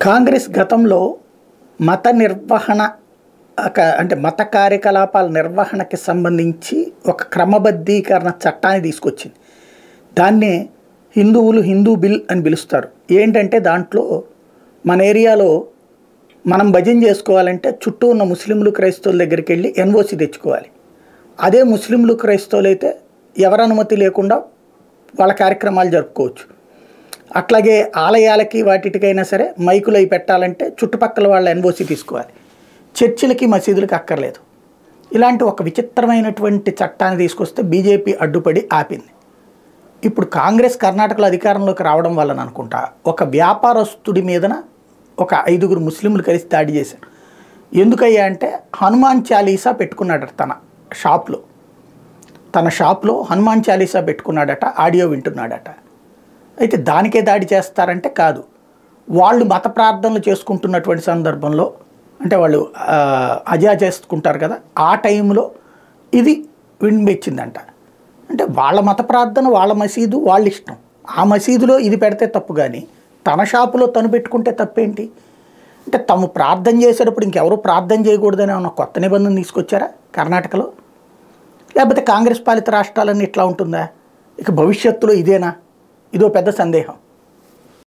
కాంగ్రెస్ గతంలో మత నిర్వహణ అంటే మత కార్యకలాపాల నిర్వహణకి సంబంధించి ఒక క్రమబద్ధీకరణ చట్టాన్ని తీసుకొచ్చింది. దాన్నే హిందూ బిల్ అని పిలుస్తారు. ఏంటంటే దాంట్లో మన ఏరియాలో మనం భజన చేసుకోవాలంటే చుట్టూ ఉన్న ముస్లింలు క్రైస్తవుల దగ్గరికి వెళ్ళి ఎన్ఓసి తెచ్చుకోవాలి. అదే ముస్లింలు క్రైస్తవులు అయితే ఎవరి అనుమతి లేకుండా వాళ్ళ కార్యక్రమాలు జరుపుకోవచ్చు. అట్లాగే ఆలయాలకి వాటికైనా సరే మైకులు అవి పెట్టాలంటే చుట్టుపక్కల వాళ్ళ ఎన్ఓసి తీసుకోవాలి. చర్చిలకి మసీదులకి అక్కర్లేదు. ఇలాంటి ఒక విచిత్రమైనటువంటి చట్టాన్ని తీసుకొస్తే బీజేపీ అడ్డుపడి ఆపింది. ఇప్పుడు కాంగ్రెస్ కర్ణాటకలో అధికారంలోకి రావడం వలన అనుకుంటా ఒక వ్యాపారస్తుడి మీదన ఒక 5గురు ముస్లింలు కలిసి దాడి చేశారు. ఎందుకయ్యా అంటే హనుమాన్ చాలీసా పెట్టుకున్నాడట తన షాప్లో హనుమాన్ చాలీసా పెట్టుకున్నాడట, ఆడియో వింటున్నాడట. అయితే దానికే దాడి చేస్తారంటే కాదు, వాళ్ళు మత ప్రార్థనలు చేసుకుంటున్నటువంటి సందర్భంలో అంటే వాళ్ళు అజా చేసుకుంటారు కదా, ఆ టైంలో ఇది వినిపించిందంట. అంటే వాళ్ళ మత ప్రార్థన వాళ్ళ మసీదు వాళ్ళ ఇష్టం, ఆ మసీదులో ఇది పెడితే తప్పు, కానీ తన షాపులో తను పెట్టుకుంటే తప్పేంటి? అంటే తాము ప్రార్థన చేసేటప్పుడు ఇంకెవరూ ప్రార్థన చేయకూడదని ఏమన్నా కొత్త నిబంధన తీసుకొచ్చారా కర్ణాటకలో? లేకపోతే కాంగ్రెస్ పాలిత రాష్ట్రాలన్నీ ఇట్లా ఉంటుందా? ఇక భవిష్యత్తులో ఇదేనా? ఇదో పెద్ద సందేహం.